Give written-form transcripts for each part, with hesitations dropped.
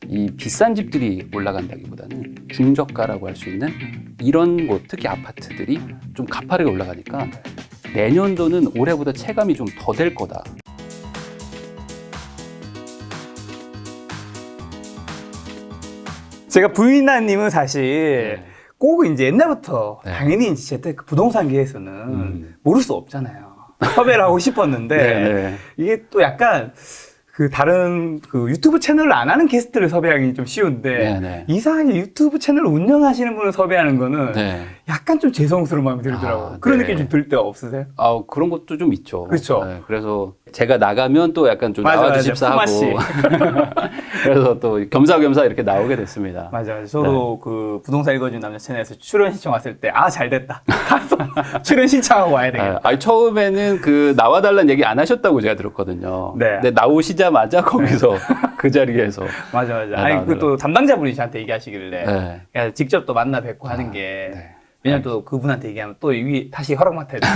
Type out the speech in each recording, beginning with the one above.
이 비싼 집들이 올라간다기보다는 중저가라고 할 수 있는 이런 곳, 특히 아파트들이 좀 가파르게 올라가니까 내년도는 올해보다 체감이 좀 더 될 거다. 제가 부인나님은 사실 꼭 이제 옛날부터 네. 당연히 재테크 부동산계에서는 모를 수 없잖아요. 섭외를 하고 싶었는데 네. 이게 또 약간 그 다른 그 유튜브 채널을 안 하는 게스트를 섭외하기 좀 쉬운데 네. 이상하게 유튜브 채널을 운영하시는 분을 섭외하는 거는 네. 약간 좀 죄송스러운 마음이 들더라고요. 아, 그런 네. 느낌 좀 들 때가 없으세요? 아, 그런 것도 좀 있죠. 그렇죠. 네, 그래서 제가 나가면 또 약간 좀 맞아, 나와주십사 하고 품앗이. 그래서 또 겸사겸사 이렇게 나오게 됐습니다. 맞아요. 저도 그 부동산 읽어준 남자 채널에서 출연 신청 왔을 때 아 잘됐다. 가서 출연 신청하고 와야 되겠다. 아니, 처음에는 그 나와달라는 얘기 안 하셨다고 제가 들었거든요. 네. 근데 나오시자마자 거기서 그 자리에서 맞아. 네, 아니 그 또 담당자분이 저한테 얘기하시길래 네. 그냥 직접 또 만나 뵙고 하는 게 네. 왜냐면 또 그분한테 얘기하면 또 다시 허락 맡아야 돼.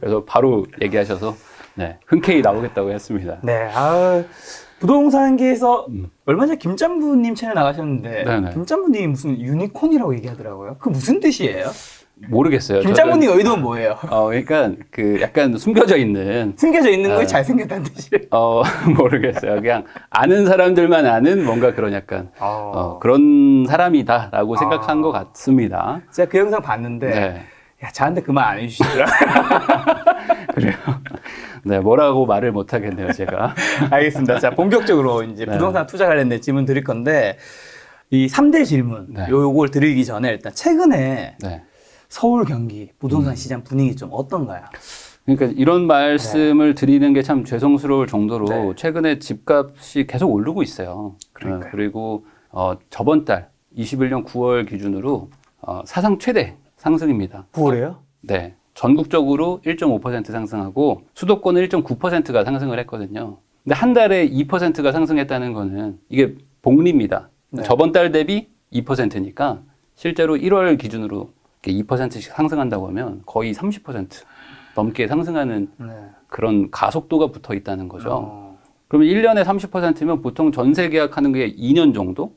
그래서 바로 얘기하셔서 네, 흔쾌히 나오겠다고 했습니다. 네. 아 부동산계에서 얼마 전에 김짬부님 채널 나가셨는데 네네. 김짬부님이 무슨 유니콘이라고 얘기하더라고요. 그 무슨 뜻이에요? 모르겠어요. 김짬부님 의도는 뭐예요? 그러니까 그 약간 숨겨져 있는 숨겨져 있는 거에 아. 잘생겼다는 뜻이에요. 모르겠어요. 그냥 아는 사람들만 아는 뭔가 그런 약간 그런 사람이다라고 생각한 것 같습니다. 제가 그 영상 봤는데 네. 야 저한테 그 말 안 해주시더라. 그래요. 네, 뭐라고 말을 못 하겠네요, 제가. 알겠습니다. 자 본격적으로 이제 네. 부동산 투자 관련된 질문 드릴 건데 이 3대 질문 네. 요걸 드리기 전에 일단 최근에 네. 서울 경기 부동산 시장 분위기 좀 어떤가요? 그러니까 이런 말씀을 드리는 게 참 죄송스러울 정도로 네. 최근에 집값이 계속 오르고 있어요. 그러니까요. 그리고 저번 달 21년 9월 기준으로 사상 최대 상승입니다. 9월에요? 네. 전국적으로 1.5% 상승하고 수도권은 1.9%가 상승을 했거든요. 근데 한 달에 2%가 상승했다는 거는 이게 복리입니다. 네. 저번 달 대비 2%니까 실제로 1월 기준으로 2%씩 상승한다고 하면 거의 30% 넘게 상승하는 네. 그런 가속도가 붙어 있다는 거죠. 그러면 1년에 30%면 보통 전세 계약하는 게 2년 정도?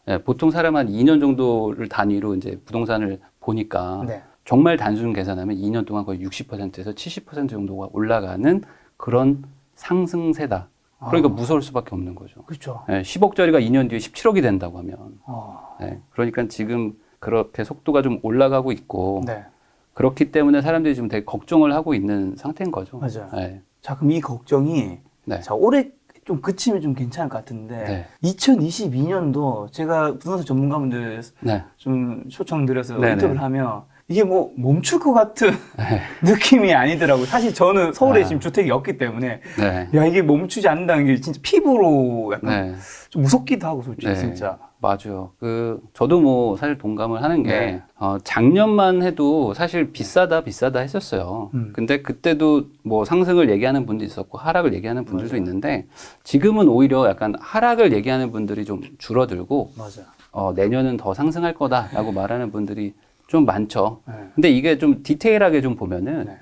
네, 보통 사람 한 2년 정도를 단위로 이제 부동산을 보니까 네. 정말 단순 계산하면 2년 동안 거의 60%에서 70% 정도가 올라가는 그런 상승세다. 그러니까 무서울 수밖에 없는 거죠. 그렇죠. 네, 10억짜리가 2년 뒤에 17억이 된다고 하면. 네, 그러니까 지금 그렇게 속도가 좀 올라가고 있고 네. 그렇기 때문에 사람들이 지금 되게 걱정을 하고 있는 상태인 거죠. 맞아요. 네. 자 그럼 이 걱정이 네. 자 올해 좀 그치면 좀 괜찮을 것 같은데 네. 2022년도 제가 부동산 전문가분들 네. 좀 초청드려서 네네. 인터뷰를 하면 이게 뭐 멈출 것 같은 네. 느낌이 아니더라고요. 사실 저는 서울에 아. 지금 주택이 없기 때문에 네. 야 이게 멈추지 않는다는 게 진짜 피부로 약간 네. 좀 무섭기도 하고 솔직히 네. 진짜. 맞아요. 저도 뭐 사실 동감을 하는 게, 네. 작년만 해도 사실 비싸다 했었어요. 근데 그때도 뭐 상승을 얘기하는 분도 있었고, 하락을 얘기하는 분들도 맞아요. 있는데, 지금은 오히려 약간 하락을 얘기하는 분들이 좀 줄어들고, 맞아. 내년은 더 상승할 거다라고 말하는 분들이 좀 많죠. 네. 근데 이게 좀 디테일하게 좀 보면은, 네.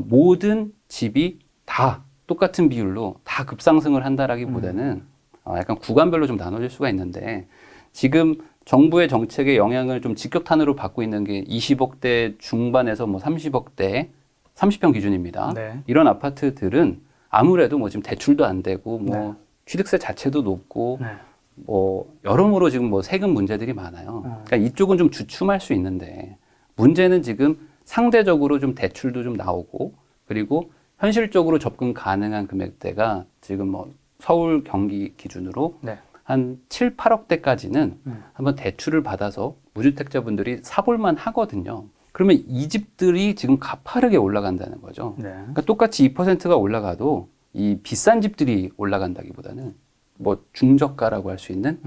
모든 집이 다 똑같은 비율로 다 급상승을 한다라기보다는, 약간 구간별로 좀 나눠질 수가 있는데, 지금 정부의 정책의 영향을 좀 직격탄으로 받고 있는 게 20억대 중반에서 뭐 30억대, 30평 기준입니다. 네. 이런 아파트들은 아무래도 뭐 지금 대출도 안 되고, 뭐 네. 취득세 자체도 높고, 네. 뭐 여러모로 지금 뭐 세금 문제들이 많아요. 그러니까 이쪽은 좀 주춤할 수 있는데, 문제는 지금 상대적으로 좀 대출도 좀 나오고, 그리고 현실적으로 접근 가능한 금액대가 지금 뭐 서울 경기 기준으로 네. 한 7, 8억대까지는 한번 대출을 받아서 무주택자분들이 사볼만 하거든요. 그러면 이 집들이 지금 가파르게 올라간다는 거죠. 네. 그러니까 똑같이 2%가 올라가도 이 비싼 집들이 올라간다기보다는 뭐 중저가라고 할 수 있는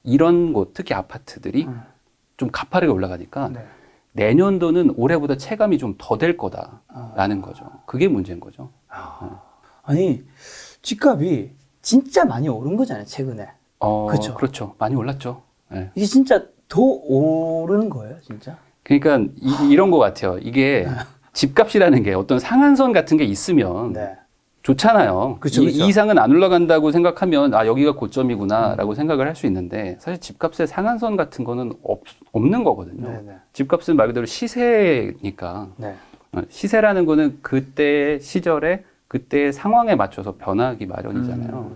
이런 곳, 특히 아파트들이 좀 가파르게 올라가니까 네. 내년도는 올해보다 체감이 좀 더 될 거다라는 거죠. 그게 문제인 거죠. 아니 집값이 진짜 많이 오른 거잖아요 최근에. 그쵸? 그렇죠. 많이 올랐죠. 네. 이게 진짜 더 오르는 거예요 진짜? 그러니까 이런 것 같아요. 이게 집값이라는 게 어떤 상한선 같은 게 있으면 네. 좋잖아요. 그쵸, 이 그쵸. 이상은 안 올라간다고 생각하면 아 여기가 고점이구나라고 생각을 할 수 있는데 사실 집값의 상한선 같은 거는 없는 거거든요. 네네. 집값은 말 그대로 시세니까 네. 시세라는 거는 그때의 시절에 그때의 상황에 맞춰서 변하기 마련이잖아요.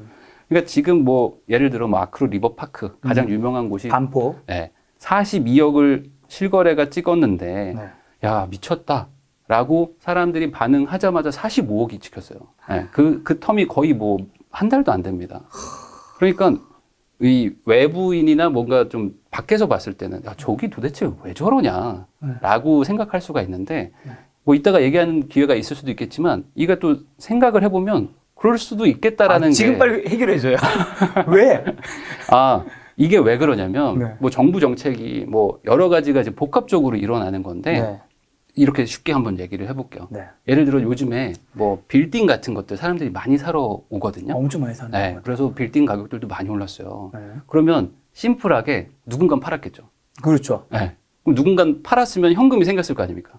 그러니까 지금 뭐 예를 들어 뭐 아크로 리버파크 가장 유명한 곳이 반포. 네, 42억을 실거래가 찍었는데 네. 야 미쳤다라고 사람들이 반응하자마자 45억이 찍혔어요. 네, 그 텀이 거의 뭐 한 달도 안 됩니다. 그러니까 이 외부인이나 뭔가 좀 밖에서 봤을 때는 야 저기 도대체 왜 저러냐라고 생각할 수가 있는데 뭐 이따가 얘기하는 기회가 있을 수도 있겠지만 이가 또 생각을 해보면 그럴 수도 있겠다라는 지금 게 빨리 해결해줘요. 왜? 아, 이게 왜 그러냐면, 네. 뭐 정부 정책이 뭐 여러 가지가 이제 복합적으로 일어나는 건데, 네. 이렇게 쉽게 한번 얘기를 해볼게요. 네. 예를 들어 요즘에 뭐 빌딩 같은 것들 사람들이 많이 사러 오거든요. 엄청 많이 사는 네, 거 그래서 빌딩 가격들도 많이 올랐어요. 네. 그러면 심플하게 누군간 팔았겠죠. 그렇죠. 네. 그럼 누군간 팔았으면 현금이 생겼을 거 아닙니까?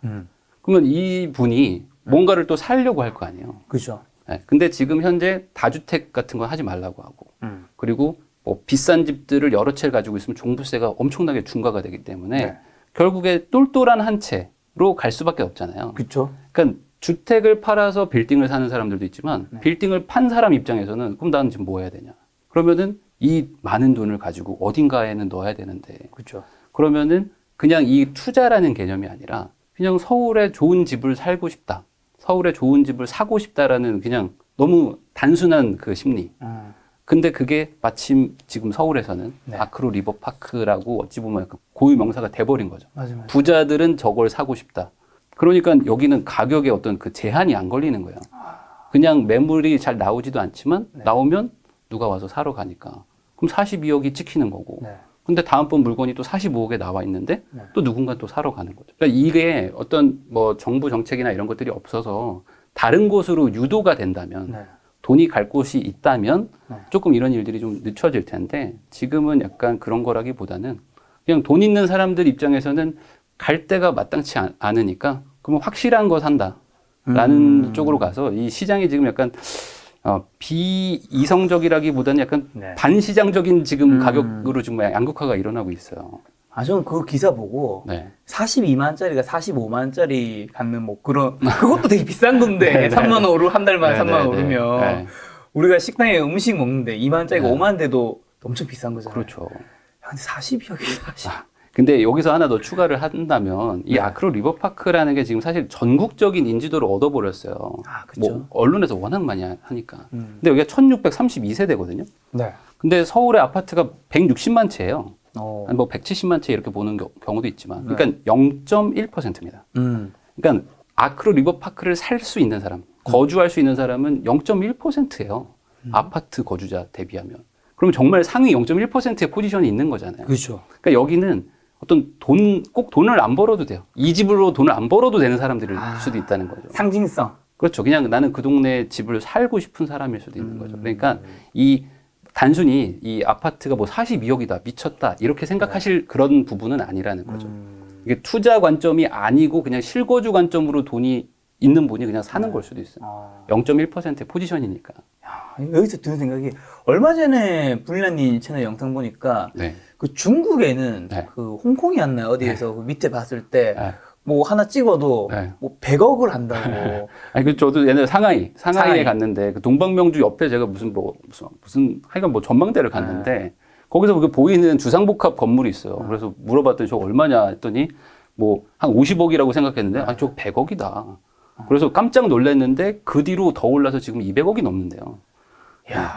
그러면 이 분이 뭔가를 또 살려고 할 거 아니에요. 그렇죠. 네. 근데 지금 현재 다주택 같은 건 하지 말라고 하고, 그리고 뭐 비싼 집들을 여러 채를 가지고 있으면 종부세가 엄청나게 중과가 되기 때문에 네. 결국에 똘똘한 한 채로 갈 수밖에 없잖아요. 그렇죠. 그러니까 주택을 팔아서 빌딩을 사는 사람들도 있지만 빌딩을 판 사람 입장에서는 그럼 나는 지금 뭐 해야 되냐? 그러면은 이 많은 돈을 가지고 어딘가에는 넣어야 되는데 그렇죠. 그러면은 그냥 이 투자라는 개념이 아니라 그냥 서울에 좋은 집을 살고 싶다. 서울에 좋은 집을 사고 싶다라는 그냥 너무 단순한 그 심리. 근데 그게 마침 지금 서울에서는 네. 아크로 리버파크라고 어찌 보면 약간 고유 명사가 돼버린 거죠. 맞아요. 부자들은 저걸 사고 싶다. 그러니까 여기는 가격에 어떤 그 제한이 안 걸리는 거예요. 그냥 매물이 잘 나오지도 않지만 네. 나오면 누가 와서 사러 가니까. 그럼 42억이 찍히는 거고. 네. 근데 다음번 물건이 또 45억에 나와 있는데 네. 또 누군가 또 사러 가는 거죠. 그러니까 이게 어떤 뭐 정부 정책이나 이런 것들이 없어서 다른 곳으로 유도가 된다면 네. 돈이 갈 곳이 있다면 네. 조금 이런 일들이 좀 늦춰질 텐데 지금은 약간 그런 거라기보다는 그냥 돈 있는 사람들 입장에서는 갈 데가 마땅치 않으니까 그러면 확실한 거 산다라는 쪽으로 가서 이 시장이 지금 약간 비이성적이라기보다는 약간 네. 반시장적인 지금 가격으로 지금 양극화가 일어나고 있어요. 아, 저는 그 기사 보고 네. 42만짜리가 45만짜리 갖는 뭐 그런 그것도 되게 비싼 건데 네, 네, 3만 원 오르 한 달만 네, 3만 원 네, 오르면 네. 우리가 식당에 음식 먹는데 2만짜리가 네. 5만 대도 엄청 비싼 거잖아요. 그렇죠. 야, 근데 40이 40. 근데 여기서 하나 더 추가를 한다면 이 네. 아크로 리버파크라는 게 지금 사실 전국적인 인지도를 얻어버렸어요. 아, 그렇죠. 뭐 언론에서 워낙 많이 하니까. 근데 여기가 1632세대거든요. 네. 근데 서울의 아파트가 160만 채예요. 어. 아니 뭐 170만 채 이렇게 보는 경우도 있지만, 네. 그러니까 0.1%입니다. 그러니까 아크로 리버파크를 살 수 있는 사람, 거주할 수 있는 사람은 0.1%예요. 아파트 거주자 대비하면. 그럼 정말 상위 0.1%의 포지션이 있는 거잖아요. 그렇죠. 그러니까 여기는 어떤 꼭 돈을 안 벌어도 돼요. 이 집으로 돈을 안 벌어도 되는 사람들일 수도 있다는 거죠. 상징성. 그렇죠. 그냥 나는 그 동네 집을 살고 싶은 사람일 수도 있는 거죠. 그러니까 이 단순히 이 아파트가 뭐 42억이다, 미쳤다, 이렇게 생각하실 그런 부분은 아니라는 거죠. 이게 투자 관점이 아니고 그냥 실거주 관점으로 돈이 있는 분이 그냥 사는 걸 수도 있어요. 0.1%의 포지션이니까. 여기서 드는 생각이 얼마 전에 불리나님 채널 영상 보니까 네. 그 중국에는 네. 그 홍콩이었나 어디에서 그 밑에 봤을 때 네. 뭐 하나 찍어도 네. 뭐 100억을 한다고. 아니, 그 저도 옛날에 상하이에 상하이. 갔는데 그 동방명주 옆에 제가 무슨 하여간 뭐 전망대를 갔는데 거기서 그 보이는 주상복합 건물이 있어요. 그래서 물어봤더니 저거 얼마냐 했더니 뭐 한 50억이라고 생각했는데 아니 저거 100억이다. 그래서 깜짝 놀랐는데 그 뒤로 더 올라서 지금 200억이 넘는데요. 야.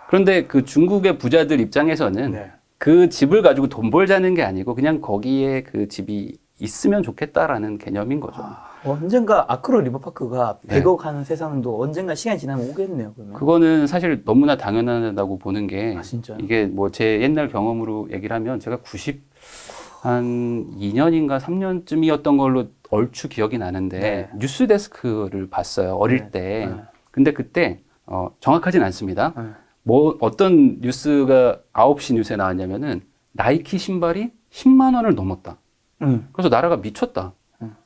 그런데 그 중국의 부자들 입장에서는 네. 그 집을 가지고 돈 벌자는 게 아니고 그냥 거기에 그 집이 있으면 좋겠다라는 개념인 거죠. 언젠가 아크로 리버파크가 네. 100억 하는 세상도 언젠가 시간이 지나면 오겠네요. 그러면. 그거는 사실 너무나 당연하다고 보는 게 아, 진짜요? 이게 뭐 제 옛날 경험으로 얘기를 하면 제가 92년인가 3년쯤이었던 걸로 얼추 기억이 나는데 네. 뉴스데스크를 봤어요. 어릴 네. 때. 네. 근데 그때 정확하진 않습니다. 네. 뭐 어떤 뉴스가 9시 뉴스에 나왔냐면은 나이키 신발이 10만 원을 넘었다. 그래서 나라가 미쳤다.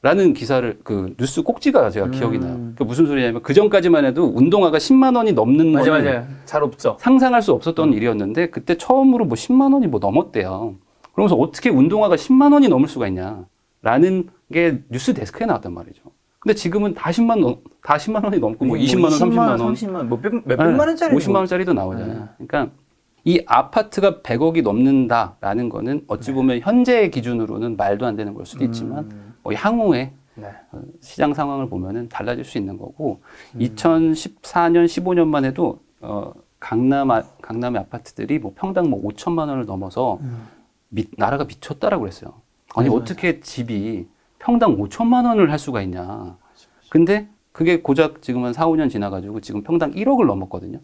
라는 기사를 그 뉴스 꼭지가 제가 기억이 나요. 그 무슨 소리냐면 그 전까지만 해도 운동화가 10만 원이 넘는 맞아, 거는 맞아요. 잘 없죠. 상상할 수 없었던 일이었는데 그때 처음으로 뭐 10만 원이 뭐 넘었대요. 그러면서 어떻게 운동화가 10만 원이 넘을 수가 있냐라는 게 뉴스 데스크에 나왔단 말이죠. 근데 지금은 다 10만 원이 넘고 뭐 20만 원, 30만 원, 30만 원, 몇백만 원짜리 50만 원짜리도 나오잖아요. 그러니까 이 아파트가 100억이 넘는다라는 거는 어찌 보면 현재의 기준으로는 말도 안 되는 걸 수도 있지만 향후에 네. 시장 상황을 보면은 달라질 수 있는 거고 2014년, 15년만 해도 강남의 아파트들이 뭐 평당 뭐 5천만 원을 넘어서 나라가 미쳤다라고 그랬어요. 아니 어떻게 집이 평당 5천만 원을 할 수가 있냐. 근데 그게 고작 지금 한 4, 5년 지나가지고 지금 평당 1억을 넘었거든요.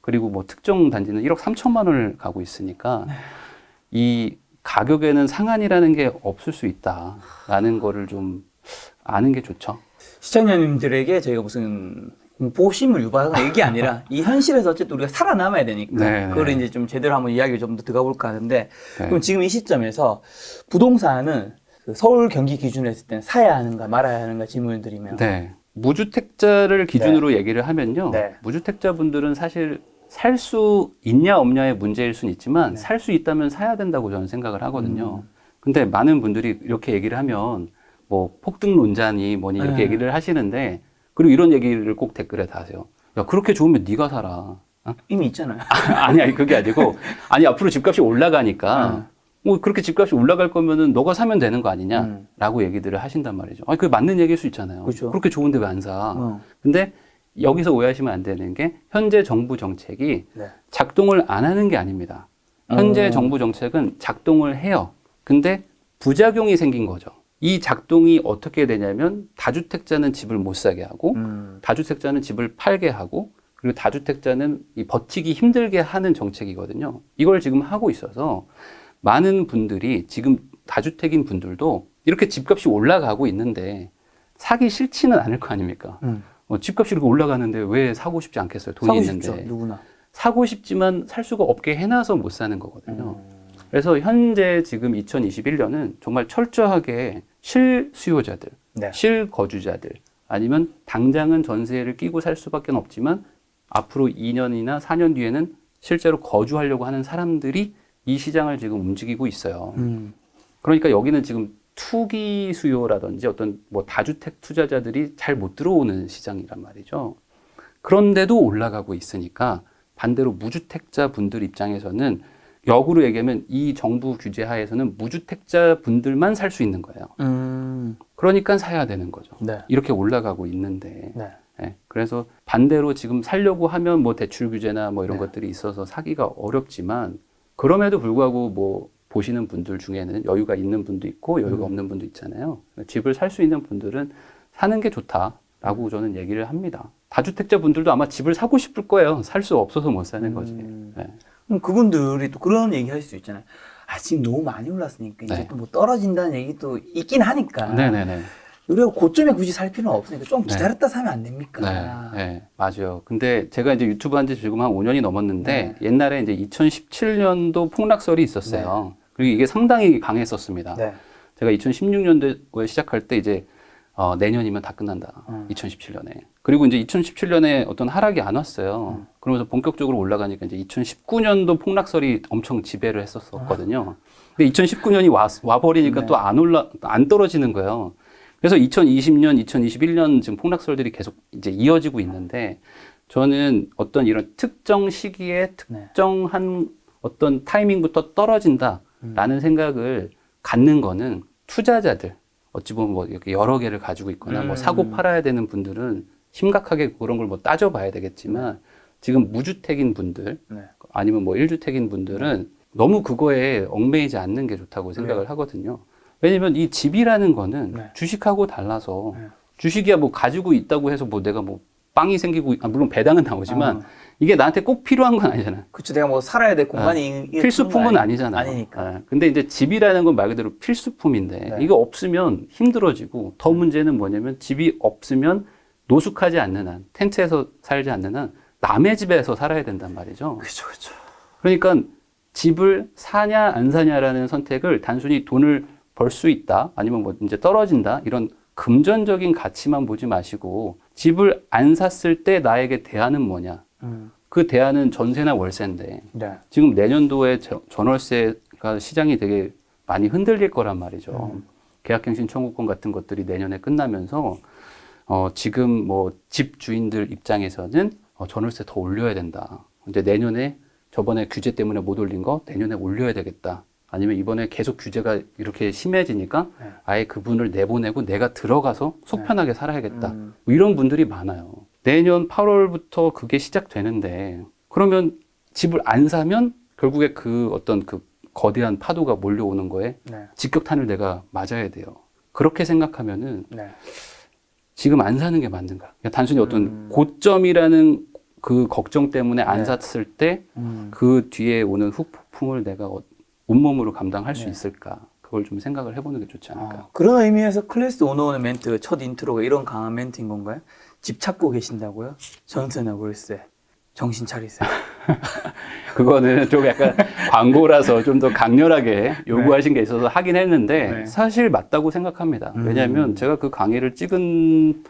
그리고 뭐 특정 단지는 1억 3천만 원을 가고 있으니까 이 가격에는 상한이라는 게 없을 수 있다라는 거를 좀 아는 게 좋죠. 시청자님들에게 저희가 무슨 공포심을 유발하는 얘기 아니라 이 현실에서 어쨌든 우리가 살아남아야 되니까 네, 그걸 네. 이제 좀 제대로 한번 이야기를 좀 더 들어가 볼까 하는데 네. 그럼 지금 이 시점에서 부동산은 그 서울 경기 기준으로 했을 때는 사야 하는가 말아야 하는가 질문을 드리면 네. 무주택자를 기준으로 얘기를 하면요. 네. 무주택자분들은 사실 살 수 있냐 없냐의 문제일 수는 있지만 살 수 있다면 사야 된다고 저는 생각을 하거든요. 근데 많은 분들이 이렇게 얘기를 하면 뭐 폭등론자니 뭐니 이렇게 얘기를 하시는데 그리고 이런 얘기를 꼭 댓글에 다 하세요. 야, 그렇게 좋으면 네가 사라. 어? 이미 있잖아요. 아니, 그게 아니고 아니 앞으로 집값이 올라가니까 뭐 그렇게 집값이 올라갈 거면은 너가 사면 되는 거 아니냐라고 얘기들을 하신단 말이죠. 아니 그게 맞는 얘기일 수 있잖아요. 그렇죠. 그렇게 좋은데 왜 안 사? 근데 여기서 오해하시면 안 되는 게 현재 정부 정책이 네. 작동을 안 하는 게 아닙니다. 현재 정부 정책은 작동을 해요. 근데 부작용이 생긴 거죠. 이 작동이 어떻게 되냐면 다주택자는 집을 못 사게 하고 다주택자는 집을 팔게 하고 그리고 다주택자는 이 버티기 힘들게 하는 정책이거든요. 이걸 지금 하고 있어서 많은 분들이 지금 다주택인 분들도 이렇게 집값이 올라가고 있는데 사기 싫지는 않을 거 아닙니까? 집값이 이렇게 올라가는데 왜 사고 싶지 않겠어요? 돈이 사고 있는데. 싶죠, 누구나. 사고 싶지만 살 수가 없게 해놔서 못 사는 거거든요. 그래서 현재 지금 2021년은 정말 철저하게 실수요자들, 네. 실거주자들 아니면 당장은 전세를 끼고 살 수밖에 없지만 앞으로 2년이나 4년 뒤에는 실제로 거주하려고 하는 사람들이 이 시장을 지금 움직이고 있어요. 그러니까 여기는 지금 투기 수요라든지 어떤 뭐 다주택 투자자들이 잘 못 들어오는 시장이란 말이죠. 그런데도 올라가고 있으니까 반대로 무주택자 분들 입장에서는 역으로 얘기하면 이 정부 규제 하에서는 무주택자 분들만 살 수 있는 거예요. 그러니까 사야 되는 거죠. 네. 이렇게 올라가고 있는데. 네. 예, 그래서 반대로 지금 살려고 하면 뭐 대출 규제나 뭐 이런 네. 것들이 있어서 사기가 어렵지만 그럼에도 불구하고 뭐 보시는 분들 중에는 여유가 있는 분도 있고 여유가 없는 분도 있잖아요. 집을 살 수 있는 분들은 사는 게 좋다라고 저는 얘기를 합니다. 다주택자 분들도 아마 집을 사고 싶을 거예요. 살 수 없어서 못 사는 거지. 네. 그럼 그분들이 또 그런 얘기 할 수 있잖아요. 아, 지금 너무 많이 올랐으니까 이제 네. 또 뭐 떨어진다는 얘기도 있긴 하니까. 네네네. 우리가 고점에 굳이 살 필요는 없으니까 좀 네. 기다렸다 사면 안 됩니까? 네, 네, 맞아요. 근데 제가 이제 유튜브 한 지 지금 한 5년이 넘었는데 옛날에 이제 2017년도 폭락설이 있었어요. 그리고 이게 상당히 강했었습니다. 네. 제가 2016년도에 시작할 때 이제 내년이면 다 끝난다. 2017년에. 그리고 이제 2017년에 어떤 하락이 안 왔어요. 그러면서 본격적으로 올라가니까 이제 2019년도 폭락설이 엄청 지배를 했었거든요. 근데 2019년이 와버리니까 또 안 떨어지는 거예요. 그래서 2020년, 2021년 지금 폭락설들이 계속 이제 이어지고 있는데 저는 어떤 이런 특정 시기에 특정한 어떤 타이밍부터 떨어진다라는 생각을 갖는 거는 투자자들, 어찌 보면 뭐 이렇게 여러 개를 가지고 있거나 뭐 사고 팔아야 되는 분들은 심각하게 그런 걸 뭐 따져봐야 되겠지만 지금 무주택인 분들 아니면 뭐 1주택인 분들은 너무 그거에 얽매이지 않는 게 좋다고 생각을 하거든요. 왜냐면 이 집이라는 거는 주식하고 달라서 주식이야 뭐 가지고 있다고 해서 뭐 내가 뭐 빵이 생기고 물론 배당은 나오지만 이게 나한테 꼭 필요한 건 아니잖아요. 그렇죠. 내가 뭐 살아야 될 공간이 필수품은 아니잖아요. 아니니까. 근데 이제 집이라는 건 말 그대로 필수품인데 이거 없으면 힘들어지고 더 문제는 뭐냐면 집이 없으면 노숙하지 않는 한, 텐트에서 살지 않는 한 남의 집에서 살아야 된단 말이죠. 그렇죠, 그렇죠. 그러니까 집을 사냐 안 사냐라는 선택을 단순히 돈을 벌 수 있다, 아니면 뭐 이제 떨어진다, 이런 금전적인 가치만 보지 마시고 집을 안 샀을 때 나에게 대안은 뭐냐. 그 대안은 전세나 월세인데 네. 지금 내년도에 전월세가 시장이 되게 많이 흔들릴 거란 말이죠. 계약갱신 청구권 같은 것들이 내년에 끝나면서 지금 뭐 집 주인들 입장에서는 전월세 더 올려야 된다. 이제 내년에 저번에 규제 때문에 못 올린 거 내년에 올려야 되겠다. 아니면 이번에 계속 규제가 이렇게 심해지니까 네. 아예 그분을 내보내고 내가 들어가서 속 편하게 살아야겠다. 음. 뭐 이런 분들이 많아요. 내년 8월부터 그게 시작되는데 그러면 집을 안 사면 결국에 그 어떤 그 거대한 파도가 몰려오는 거에 네. 직격탄을 내가 맞아야 돼요. 그렇게 생각하면은 네. 지금 안 사는 게 맞는가? 그냥 단순히 어떤 고점이라는 그 걱정 때문에 안 네. 샀을 때 그 뒤에 오는 후폭풍을 내가 온몸으로 감당할 수 네. 있을까? 그걸 좀 생각을 해보는 게 좋지 않을까? 그런 의미에서 클래스 101 멘트 첫 인트로가 이런 강한 멘트인 건가요? 집 찾고 계신다고요? 전세나 월세. 정신 차리세요. 그거는 좀 약간 광고라서 좀 더 강렬하게 요구하신 게 있어서 하긴 했는데 네. 사실 맞다고 생각합니다. 왜냐하면 제가 그 강의를 찍은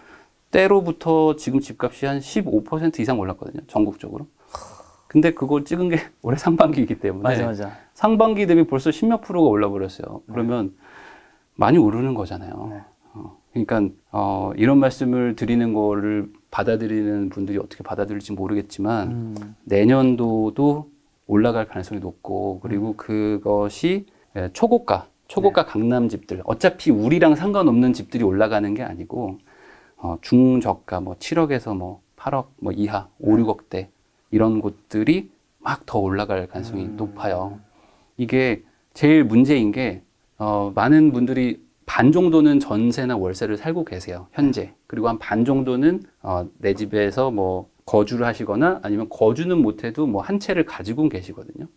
때로부터 지금 집값이 한 15% 이상 올랐거든요. 전국적으로. 근데 그걸 찍은 게 올해 상반기이기 때문에 맞아. 상반기 대비 벌써 10몇 프로가 올라버렸어요. 그러면 많이 오르는 거잖아요. 네. 그러니까 이런 말씀을 드리는 거를 받아들이는 분들이 어떻게 받아들일지 모르겠지만 내년도도 올라갈 가능성이 높고 그리고 그것이 초고가 강남 집들 어차피 우리랑 상관없는 집들이 올라가는 게 아니고 중저가 뭐 7억에서 뭐 8억 뭐 이하 5, 6억대 이런 곳들이 막 더 올라갈 가능성이 높아요. 이게 제일 문제인 게 많은 분들이 반 정도는 전세나 월세를 살고 계세요, 현재. 그리고 한 반 정도는 내 집에서 뭐 거주를 하시거나 아니면 거주는 못해도 뭐 한 채를 가지고 계시거든요.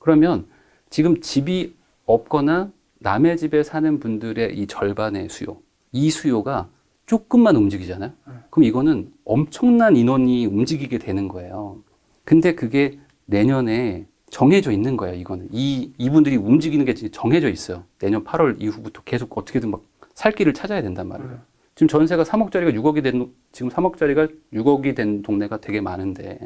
그러면 지금 집이 없거나 남의 집에 사는 분들의 이 절반의 수요, 이 수요가 조금만 움직이잖아요. 그럼 이거는 엄청난 인원이 움직이게 되는 거예요. 근데 그게 내년에 정해져 있는 거예요, 이거는. 이분들이 움직이는 게 정해져 있어요. 내년 8월 이후부터 계속 어떻게든 막 살 길을 찾아야 된단 말이에요. 지금 전세가 3억짜리가 6억이 지금 3억짜리가 6억이 된 동네가 되게 많은데,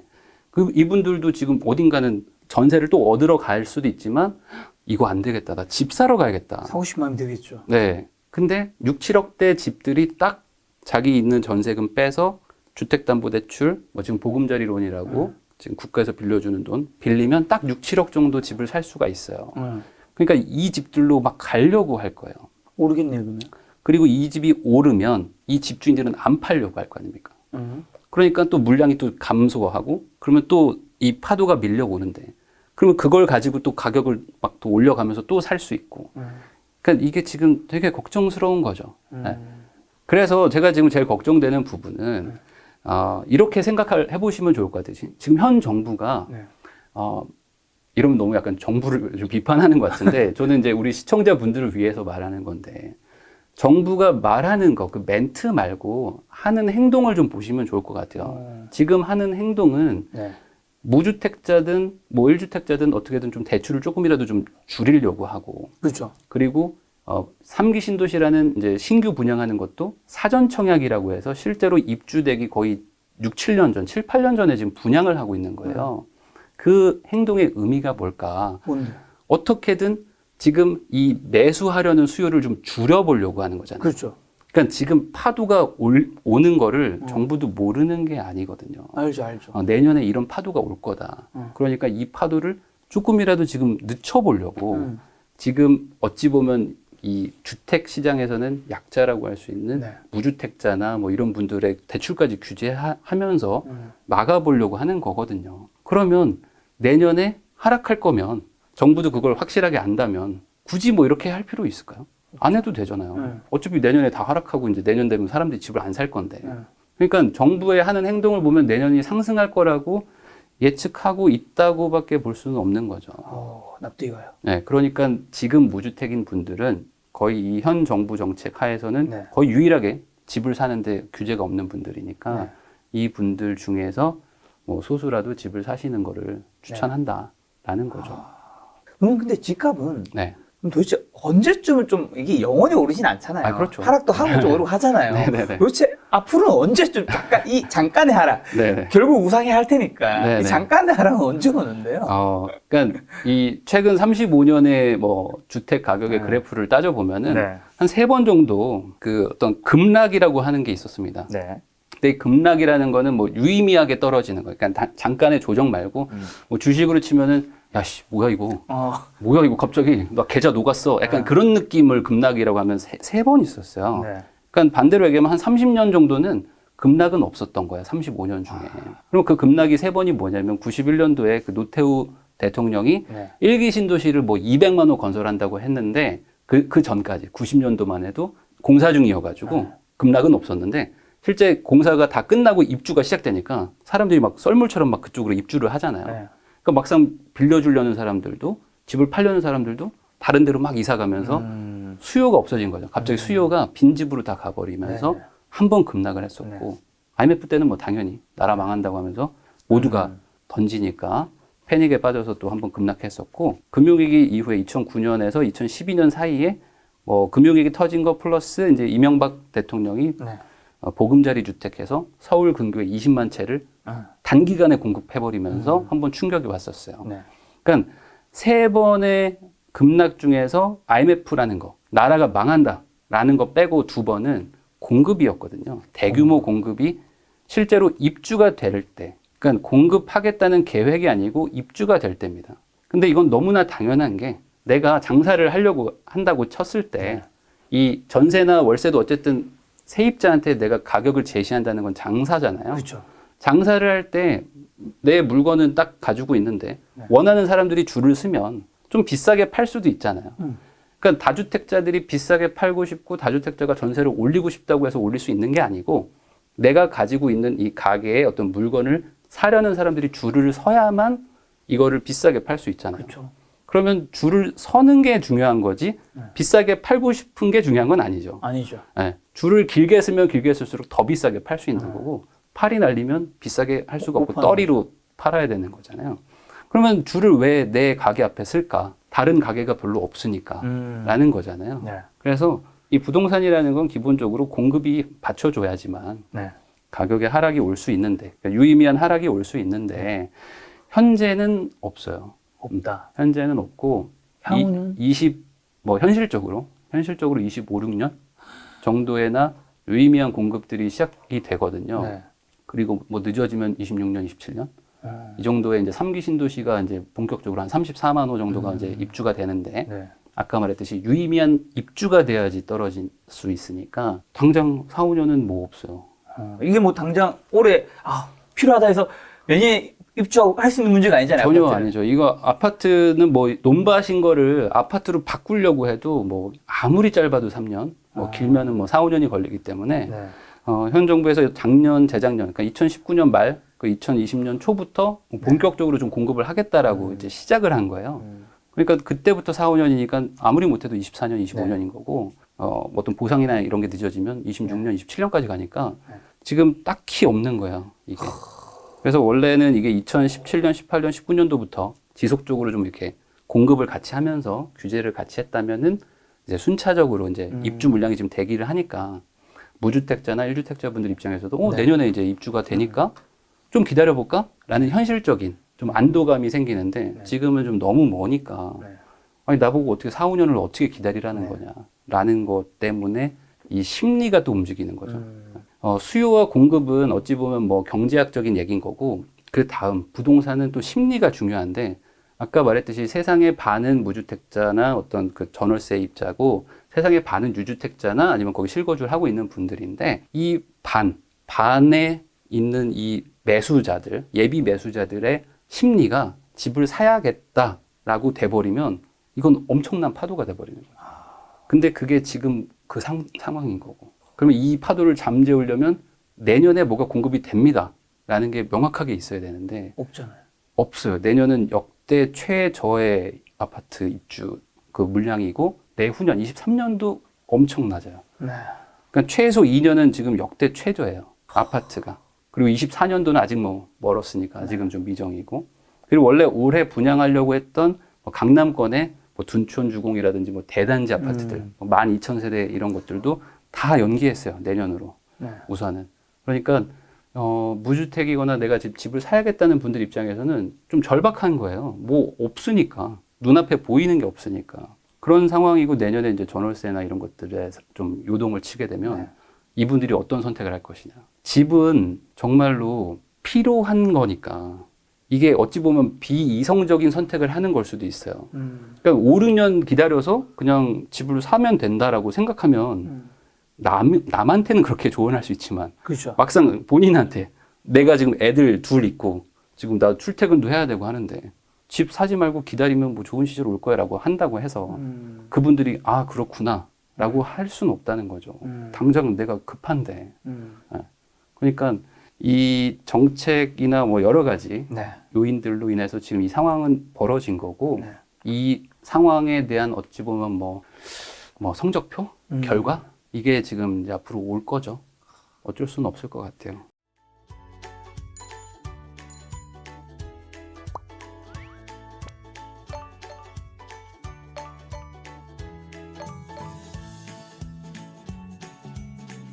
이분들도 지금 어딘가는 전세를 또 얻으러 갈 수도 있지만, 이거 안 되겠다. 나 집 사러 가야겠다. 사고 싶은 마음이 들겠죠. 네. 근데 6, 7억대 집들이 딱 자기 있는 전세금 빼서 주택담보대출, 뭐 지금 보금자리론이라고 지금 국가에서 빌려주는 돈 빌리면 딱 6, 7억 정도 집을 살 수가 있어요. 그러니까 이 집들로 막 가려고 할 거예요. 오르겠네요, 그러면. 그리고 이 집이 오르면 이 집주인들은 안 팔려고 할 거 아닙니까? 그러니까 또 물량이 또 감소하고 그러면 또 이 파도가 밀려오는데 그러면 그걸 가지고 또 가격을 막 또 올려가면서 또 살 수 있고 그러니까 이게 지금 되게 걱정스러운 거죠. 네. 그래서 제가 지금 제일 걱정되는 부분은 이렇게 생각해 보시면 좋을 것 같아요. 지금 현 정부가 이러면 너무 약간 정부를 좀 비판하는 것 같은데 저는 이제 우리 시청자분들을 위해서 말하는 건데 정부가 말하는 거, 그 멘트 말고 하는 행동을 좀 보시면 좋을 것 같아요. 지금 하는 행동은 무주택자든 뭐 1주택자든 어떻게든 좀 대출을 조금이라도 좀 줄이려고 하고 그렇죠. 그리고 3기 신도시라는 이제 신규 분양하는 것도 사전 청약이라고 해서 실제로 입주되기 거의 6, 7년 전, 7, 8년 전에 지금 분양을 하고 있는 거예요. 그 행동의 의미가 뭘까? 뭔데? 어떻게든 지금 이 매수하려는 수요를 좀 줄여보려고 하는 거잖아요. 그렇죠. 그러니까 지금 파도가 오는 거를 정부도 모르는 게 아니거든요. 알죠. 내년에 이런 파도가 올 거다. 그러니까 이 파도를 조금이라도 지금 늦춰보려고 지금 어찌 보면 이 주택 시장에서는 약자라고 할 수 있는 무주택자나 뭐 이런 분들의 대출까지 규제하면서 막아보려고 하는 거거든요. 그러면 내년에 하락할 거면 정부도 그걸 확실하게 안다면 굳이 뭐 이렇게 할 필요 있을까요? 안 해도 되잖아요. 어차피 내년에 다 하락하고 이제 내년 되면 사람들이 집을 안 살 건데. 그러니까 정부의 하는 행동을 보면 내년이 상승할 거라고 예측하고 있다고밖에 볼 수는 없는 거죠. 납득이 가요. 네, 그러니까 지금 무주택인 분들은 거의 이 현 정부 정책 하에서는 거의 유일하게 집을 사는데 규제가 없는 분들이니까 이 분들 중에서 뭐 소수라도 집을 사시는 거를 추천한다라는 거죠. 그럼 근데 집값은 그럼 도대체 언제쯤을 좀 이게 영원히 오르진 않잖아요. 아, 그렇죠. 하락도 하고 좀 오르고 하잖아요. 네네네. 도대체 앞으로는 언제쯤 잠깐의 하락. 네네. 결국 우상이 할 테니까 네네. 이 잠깐의 하락은 언제 오는데요? 그러니까 이 최근 35년의 뭐 주택 가격의 그래프를 따져 보면은 네. 한 3번 정도 그 어떤 급락이라고 하는 게 있었습니다. 네. 근데 이 급락이라는 거는 뭐 유의미하게 떨어지는 거예요. 그러니까 잠깐의 조정 말고 뭐 주식으로 치면은 야씨 뭐야 이거 뭐야 이거 갑자기 나 계좌 녹았어. 약간 그런 느낌을 급락이라고 하면 세 번 있었어요. 네. 그러니까 반대로 얘기하면 한 30년 정도는 급락은 없었던 거예요. 35년 중에. 그럼 그 급락이 3번이 뭐냐면 91년도에 그 노태우 대통령이 네. 일기 신도시를 뭐 200만 호 건설한다고 했는데 그 전까지 90년도만 해도 공사 중이어가지고 급락은 없었는데 실제 공사가 다 끝나고 입주가 시작되니까 사람들이 막 썰물처럼 막 그쪽으로 입주를 하잖아요. 네. 그러니까 막상 빌려주려는 사람들도 집을 팔려는 사람들도 다른 데로 막 이사 가면서 수요가 없어진 거죠. 갑자기 수요가 빈집으로 다 가버리면서 네. 한 번 급락을 했었고 IMF 때는 뭐 당연히 나라 망한다고 하면서 모두가 던지니까 패닉에 빠져서 또 한 번 급락했었고 금융위기 이후에 2009년에서 2012년 사이에 뭐 금융위기 터진 거 플러스 이제 이명박 대통령이 네. 보금자리 주택해서 서울 근교에 20만 채를 단기간에 공급해버리면서 한 번 충격이 왔었어요. 네. 그러니까 3번의 급락 중에서 IMF라는 거, 나라가 망한다라는 거 빼고 2번은 공급이었거든요. 대규모 공급이 실제로 입주가 될 때, 그러니까 공급하겠다는 계획이 아니고 입주가 될 때입니다. 근데 이건 너무나 당연한 게 내가 장사를 하려고 한다고 쳤을 때 이 전세나 월세도 어쨌든 세입자한테 내가 가격을 제시한다는 건 장사잖아요. 그렇죠. 장사를 할 때 내 물건은 딱 가지고 있는데 원하는 사람들이 줄을 서면 좀 비싸게 팔 수도 있잖아요. 그러니까 다주택자들이 비싸게 팔고 싶고 다주택자가 전세를 올리고 싶다고 해서 올릴 수 있는 게 아니고 내가 가지고 있는 이 가게의 어떤 물건을 사려는 사람들이 줄을 서야만 이거를 비싸게 팔 수 있잖아요. 그렇죠. 그러면 줄을 서는 게 중요한 거지 비싸게 팔고 싶은 게 중요한 건 아니죠. 아니죠. 네. 줄을 길게 쓰면 길게 쓸수록 더 비싸게 팔 수 있는 거고 팔이 날리면 비싸게 할 수가 없고 떨이로 팔아야 되는 거잖아요. 그러면 줄을 왜 내 가게 앞에 쓸까? 다른 가게가 별로 없으니까 라는 거잖아요. 네. 그래서 이 부동산이라는 건 기본적으로 공급이 받쳐줘야지만 네. 가격의 하락이 올 수 있는데 그러니까 유의미한 하락이 올 수 있는데 현재는 없어요. 없다. 현재는 없고 향후는? 뭐 현실적으로 25, 6년 정도에나 유의미한 공급들이 시작이 되거든요. 네. 그리고 뭐 늦어지면 26년, 27년 이 정도에 이제 3기 신도시가 이제 본격적으로 한 34만 호 정도가 이제 입주가 되는데 네. 아까 말했듯이 유의미한 입주가 돼야지 떨어질 수 있으니까 당장 4, 5년은 뭐 없어요. 이게 뭐 당장 올해 필요하다 해서 매년 입주하고 할 수 있는 문제가 아니잖아요. 전혀 아파트는. 아니죠. 이거 아파트는 뭐 논밭인 거를 아파트로 바꾸려고 해도 뭐 아무리 짧아도 3년, 뭐 길면은 뭐 4, 5년이 걸리기 때문에 네. 현 정부에서 작년, 재작년, 그러니까 2019년 말, 그 2020년 초부터 본격적으로 좀 공급을 하겠다라고 이제 시작을 한 거예요. 그러니까 그때부터 4, 5년이니까 아무리 못해도 24년, 25년인 거고, 어떤 보상이나 이런 게 늦어지면 26년, 27년까지 가니까 지금 딱히 없는 거예요, 이게. 그래서 원래는 이게 2017년, 18년, 19년도부터 지속적으로 좀 이렇게 공급을 같이 하면서 규제를 같이 했다면은 이제 순차적으로 이제 입주 물량이 지금 대기를 하니까 무주택자나 1주택자 분들 입장에서도 내년에 이제 입주가 되니까 좀 기다려볼까? 라는 현실적인 좀 안도감이 생기는데 지금은 좀 너무 머니까 아니 나보고 어떻게 4, 5년을 어떻게 기다리라는 거냐 라는 것 때문에 이 심리가 또 움직이는 거죠. 수요와 공급은 어찌 보면 뭐 경제학적인 얘기인 거고 그 다음 부동산은 또 심리가 중요한데 아까 말했듯이 세상의 반은 무주택자나 어떤 그 전월세 입자고 세상의 반은 유주택자나 아니면 거기 실거주를 하고 있는 분들인데 이 반에 있는 이 매수자들, 예비 매수자들의 심리가 집을 사야겠다라고 돼버리면 이건 엄청난 파도가 돼버리는 거예요. 근데 그게 지금 그 상황인 거고. 그러면 이 파도를 잠재우려면 내년에 뭐가 공급이 됩니다. 라는 게 명확하게 있어야 되는데. 없잖아요. 없어요. 내년은 역대 최저의 아파트 입주 그 물량이고 내후년 23년도 엄청 낮아요. 네. 그러니까 최소 2년은 지금 역대 최저예요. 아파트가. 그리고 24년도는 아직 뭐 멀었으니까 아직은 좀 미정이고. 그리고 원래 올해 분양하려고 했던 강남권에 뭐 둔촌 주공이라든지 뭐 대단지 아파트들, 12,000세대 이런 것들도 다 연기했어요. 내년으로. 네. 우선은. 그러니까 무주택이거나 내가 집을 사야겠다는 분들 입장에서는 좀 절박한 거예요. 뭐 없으니까. 눈앞에 보이는 게 없으니까. 그런 상황이고 내년에 이제 전월세나 이런 것들에 좀 요동을 치게 되면 네. 이분들이 이분들이 어떤 선택을 할 것이냐. 집은 정말로 필요한 거니까 이게 어찌 보면 비이성적인 선택을 하는 걸 수도 있어요. 그러니까 5, 6년 기다려서 그냥 집을 사면 된다라고 생각하면 남한테는 그렇게 조언할 수 있지만 그렇죠. 막상 본인한테 내가 지금 애들 둘 있고 지금 나 출퇴근도 해야 되고 하는데 집 사지 말고 기다리면 뭐 좋은 시절 올 거야라고 한다고 해서 그분들이 아 그렇구나 라고 할 수는 없다는 거죠. 당장 내가 급한데. 그러니까 이 정책이나 뭐 여러 가지 네. 요인들로 인해서 지금 이 상황은 벌어진 거고 네. 이 상황에 대한 어찌 보면 뭐 성적표? 결과? 이게 지금 이제 앞으로 올 거죠. 어쩔 수는 없을 것 같아요.